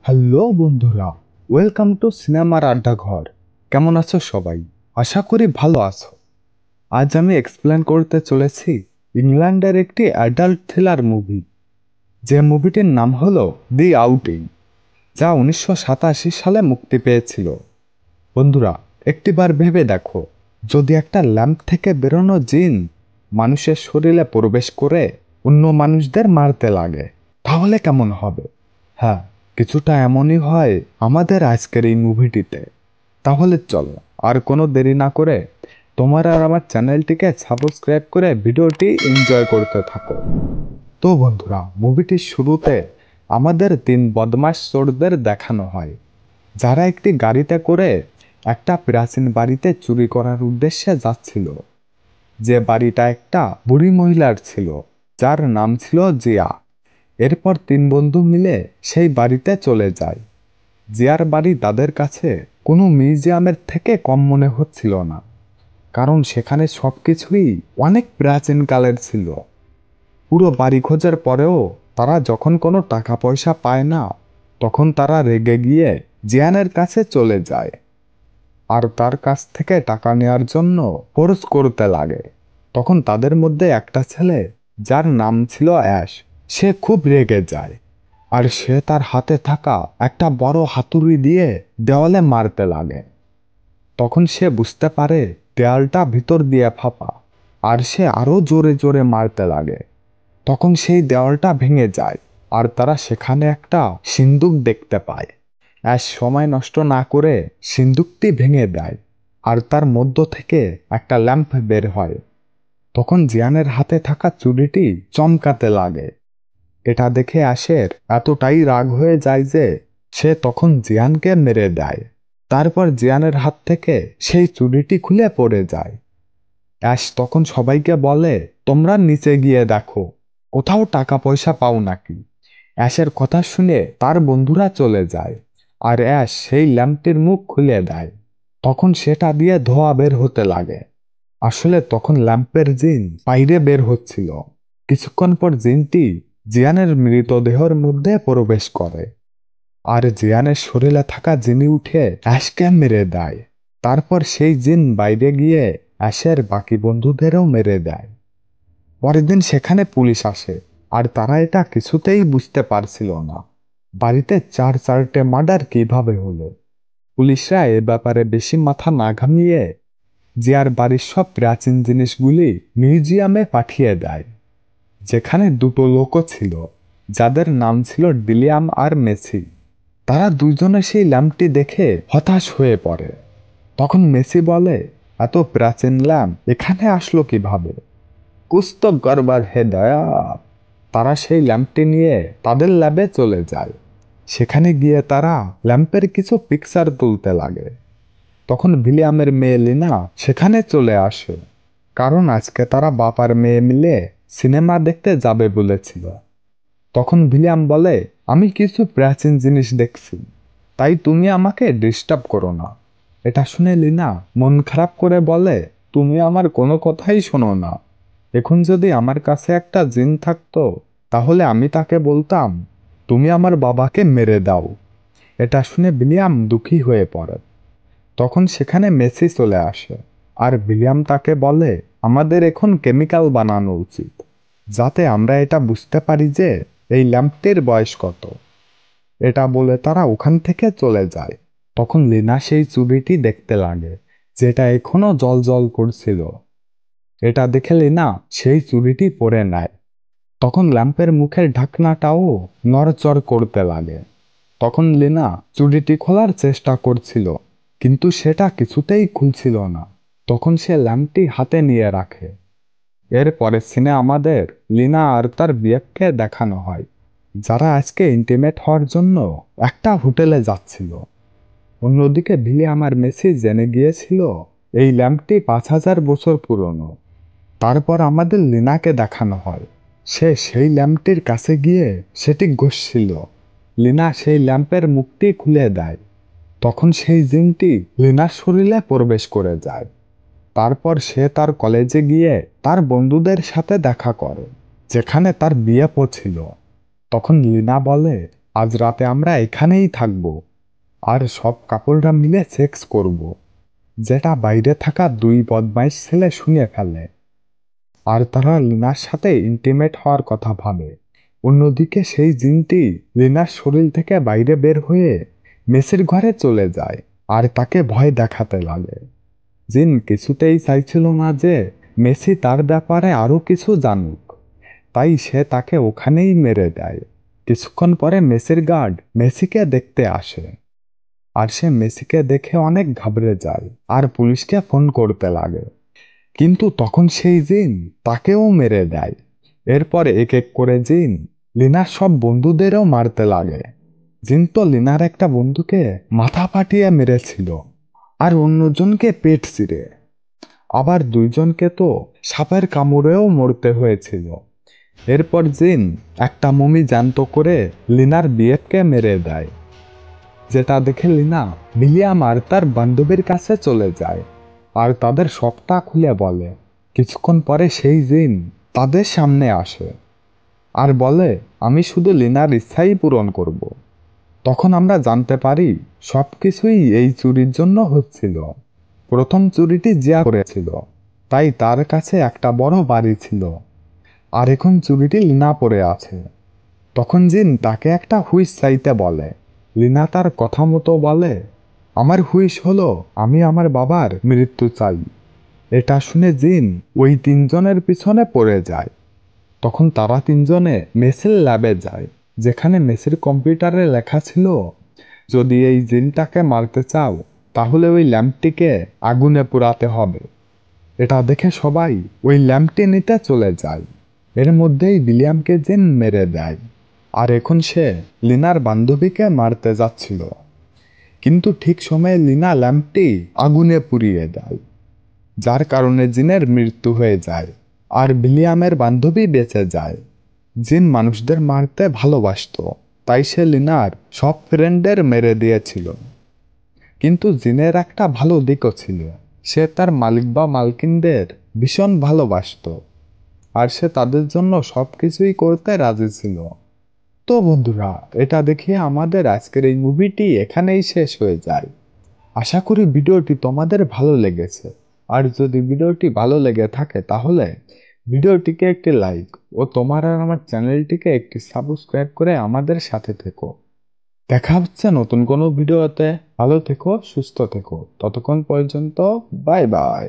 Hello বন্ধুরা, welcome to সিনেমার আড্ডাঘর। কেমন আছো সবাই? আশা করি ভালো আছো। আজ আমি এক্সপ্লেন করতে চলেছি ইংল্যান্ডের একটি অ্যাডাল্ট থ্রিলার মুভি, যে মুভিটির নাম হলো দি আউটিং, যা 1987 সালে মুক্তি পেয়েছিল। বন্ধুরা, একটিবার ভেবে দেখো, যদি একটা ল্যাম্প থেকে বেরোনো জিন মানুষের শরীরে প্রবেশ করে অন্য মানুষদের মারতে লাগে, তাহলে কেমন হবে? হ্যাঁ, কিছুটা এমনই হয় আমাদের আজকের এই মুভিটিতে। তাহলে চলো আর কোনো দেরি না করে তোমার আর আমার চ্যানেলটিকে সাবস্ক্রাইব করে ভিডিওটি এনজয় করতে থাকো। তো বন্ধুরা, মুভিটির শুরুতে আমাদের 3 বদমাশ চোরদের দেখানো হয়, যারা একটি গাড়িতে করে একটা প্রাচীন বাড়িতে চুরি করার উদ্দেশ্যে যাচ্ছিল। যে বাড়িটা একটা বুড়ি মহিলার ছিল, যার নাম ছিল জিয়া। এরপর 3 বন্ধু মিলে সেই বাড়িতে চলে যায়। জিয়ার বাড়ি তাদের কাছে কোনো মিউজিয়ামের থেকে কম মনে হচ্ছিল না, কারণ সেখানে সবকিছুই অনেক প্রাচীন কালের ছিল। পুরো বাড়ি খোঁজার পরেও তারা যখন কোনো টাকা পয়সা পায় না, তখন তারা রেগে গিয়ে জিয়ানের কাছে চলে যায় আর তার কাছ থেকে টাকা নেওয়ার জন্য ফোর্স করতে লাগে। তখন তাদের মধ্যে একটা ছেলে, যার নাম ছিল অ্যাশ, সে খুব রেগে যায় আর সে তার হাতে থাকা একটা বড় হাতুড়ি দিয়ে দেওয়ালে মারতে লাগে। তখন সে বুঝতে পারে দেয়ালটা ভিতর দিয়ে ফাঁপা, আর সে আরো জোরে জোরে মারতে লাগে। তখন সেই দেওয়ালটা ভেঙে যায় আর তারা সেখানে একটা সিন্দুক দেখতে পায়। অ্যাশ সময় নষ্ট না করে সিন্দুকটি ভেঙে দেয় আর তার মধ্য থেকে একটা ল্যাম্প বের হয়। তখন জিয়ানের হাতে থাকা চুড়িটি চমকাতে লাগে। এটা দেখে অ্যাশের এতটাই রাগ হয়ে যায় যে সে তখন জিয়ানকে মেরে দেয়। তারপর জিয়ানের হাত থেকে সেই চুড়িটি খুলে পড়ে যায়। অ্যাশ তখন সবাইকে বলে, তোমরা নিচে গিয়ে দেখো, কোথাও টাকা পয়সা পাও নাকি। অ্যাশের কথা শুনে তার বন্ধুরা চলে যায় আর অ্যাশ সেই ল্যাম্পটির মুখ খুলে দেয়। তখন সেটা দিয়ে ধোঁয়া বের হতে লাগে। আসলে তখন ল্যাম্পের জিন বাইরে বের হচ্ছিল। কিছুক্ষণ পর জিনটি জিয়ানের মৃতদেহের মধ্যে প্রবেশ করে আর জিয়ানের শরীরে থাকা জিনি উঠে অ্যাশকে মেরে দেয়। তারপর সেই জিন বাইরে গিয়ে অ্যাশের বাকি বন্ধুদেরও মেরে দেয়। পরের দিন সেখানে পুলিশ আসে আর তারা এটা কিছুতেই বুঝতে পারছিল না, বাড়িতে 4-4টে মার্ডার কিভাবে হলো। পুলিশরা এ ব্যাপারে বেশি মাথা না ঘামিয়ে জিয়ার বাড়ির সব প্রাচীন জিনিসগুলি মিউজিয়ামে পাঠিয়ে দেয়, যেখানে 2টো লোকও ছিল, যাদের নাম ছিল ডিলিয়াম আর মেসি। তারা দুজনে সেই ল্যাম্পটি দেখে হতাশ হয়ে পড়ে। তখন মেসি বলে, এত প্রাচীন ল্যাম্প এখানে আসলো কিভাবে? কুছ তো গড়বড় হে দয়া। তারা সেই ল্যাম্পটি নিয়ে তাদের ল্যাবে চলে যায়। সেখানে গিয়ে তারা ল্যাম্পের কিছু পিকচার তুলতে লাগে। তখন ভিলিয়ামের মেয়ে লিনা সেখানে চলে আসে, কারণ আজকে তারা বাপ আর মেয়ে মিলে সিনেমা দেখতে যাবে বলেছিল। তখন ভিলিয়াম বলে, আমি কিছু প্রাচীন জিনিস দেখছি, তাই তুমি আমাকে ডিস্টার্ব করো না। এটা শুনে লিনা মন খারাপ করে বলে, তুমি আমার কোনো কথাই শোনো না। এখন যদি আমার কাছে একটা জিন থাকতো, তাহলে আমি তাকে বলতাম, তুমি আমার বাবাকে মেরে দাও। এটা শুনে ভিলিয়াম দুঃখী হয়ে পড়ে। তখন সেখানে মেসি চলে আসে আর ভিলিয়াম তাকে বলে, আমাদের এখন কেমিক্যাল বানানো উচিত, যাতে আমরা এটা বুঝতে পারি যে এই ল্যাম্পটির বয়স কত। এটা বলে তারা ওখান থেকে চলে যায়। তখন লিনা সেই চুড়িটি দেখতে লাগে, যেটা এখনো জ্বলজ্বল করছিল। এটা দেখে লিনা সেই চুড়িটি পরে নেয়। তখন ল্যাম্পের মুখের ঢাকনাটাও নড়চড় করতে লাগে। তখন লিনা চুড়িটি খোলার চেষ্টা করছিল, কিন্তু সেটা কিছুতেই খুলছিল না। তখন সে ল্যাম্পটি হাতে নিয়ে রাখে। এর পরের সিনে আমাদের লিনা আর তার বিয়েকে দেখানো হয়, যারা আজকে ইন্টিমেট হওয়ার জন্য একটা হোটেলে যাচ্ছিল। অন্যদিকে ভিলিয়াম আর মেসি জেনে গিয়েছিল এই ল্যাম্পটি 5000 বছর পুরনো। তারপর আমাদের লিনাকে দেখানো হয়, সে সেই ল্যাম্পটির কাছে গিয়ে সেটি ঘষছিল। লিনা সেই ল্যাম্পের মুখটি খুলে দেয়। তখন সেই জিনটি লিনার শরীরে প্রবেশ করে যায়। তারপর সে তার কলেজে গিয়ে তার বন্ধুদের সাথে দেখা করে, যেখানে তার বিয়ে ছিল। তখন লিনা বলে, আজ রাতে আমরা এখানেই থাকবো আর সব কাপড়রা মিলে সেক্স করব, যেটা বাইরে থাকা দুই বদমাইশ ছেলে শুনে ফেলে। আর তারা লিনার সাথে ইন্টিমেট হওয়ার কথা ভাবে। অন্যদিকে সেই জিনটি লিনার শরীর থেকে বাইরে বের হয়ে মেসির ঘরে চলে যায় আর তাকে ভয় দেখাতে লাগে। জিন কিছুতেই চাইছিল না যে মেসি তার ব্যাপারে আরো কিছু জানুক, তাই সে তাকে ওখানেই মেরে দেয়। কিছুক্ষণ পরে মেসির গার্ড মেসিকে দেখতে আসে, আর সে মেসিকে দেখে অনেক ঘাবড়ে যায় আর পুলিশকে ফোন করতে লাগে। কিন্তু তখন সেই জিন তাকেও মেরে দেয়। এরপর এক এক করে জিন লিনার সব বন্ধুদেরও মারতে লাগে। জিন তো লিনার একটা বন্ধুকে মাথা ফাটিয়ে মেরেছিল, আর অন্যজনকে পেট চিরে, আবার দুইজনকে তো সাপের কামড়েও মরতে হয়েছিল। এরপর জিন একটা মমি জ্যান্ত করে লিনার বিয়েকে মেরে দেয়, যেটা দেখে লিনা মিলিয়াম আর তার বান্ধবীর কাছে চলে যায় আর তাদের সবটা খুলে বলে। কিছুক্ষণ পরে সেই জিন তাদের সামনে আসে আর বলে, আমি শুধু লিনার ইচ্ছাই পূরণ করব। তখন আমরা জানতে পারি সবকিছুই এই চুরির জন্য হচ্ছিল। প্রথম চুরিটি জিয়া করেছিল, তাই তার কাছে একটা বড় বাড়ি ছিল, আর এখন চুরিটি লিনা পড়ে আছে। তখন জিন তাকে একটা হুইস চাইতে বলে। লিনা তার কথা মতো বলে, আমার হুইস হলো আমি আমার বাবার মৃত্যু চাই। এটা শুনে জিন ওই তিনজনের পিছনে পড়ে যায়। তখন তারা তিনজনে মেসির ল্যাবে যায়, যেখানে মেসির কম্পিউটারে লেখা ছিল, যদি এই জিনটাকে মারতে চাও তাহলে ওই ল্যাম্পটিকে আগুনে পোড়াতে হবে। এটা দেখে সবাই ওই ল্যাম্পটি নিতে চলে যায়। এর মধ্যেই উইলিয়ামকে জিন মেরে দেয়, আর এখন সে লিনার বান্ধবীকে মারতে যাচ্ছিল। কিন্তু ঠিক সময়ে লিনা ল্যাম্পটি আগুনে পুড়িয়ে দেয়, যার কারণে জিনের মৃত্যু হয়ে যায় আর উইলিয়ামের বান্ধবী বেঁচে যায়। জিন মানুষদের মারতে ভালোবাসতো, তাই সে লিনার সব ফ্রেন্ডদের মেরে দিয়েছিল। কিন্তু জিনের একটা ভালো দিকও ছিল, সে তার মালিক বা মালকিনদের ভীষণ ভালোবাসতো, আর সে তাদের জন্য সবকিছুই করতে রাজি ছিল। তো বন্ধুরা, এটা দেখিয়ে আমাদের আজকের এই মুভিটি এখানেই শেষ হয়ে যায়। আশা করি ভিডিওটি তোমাদের ভালো লেগেছে, আর যদি ভিডিওটি ভালো লেগে থাকে তাহলে ভিডিওটিকে একটি লাইক ও তোমার আর আমার চ্যানেলটিকে একটি সাবস্ক্রাইব করে আমাদের সাথে থেকো। দেখা হচ্ছে নতুন কোনো ভিডিওতে। ভালো থেকো, সুস্থ থেকো, ততক্ষণ পর্যন্ত বাই বাই।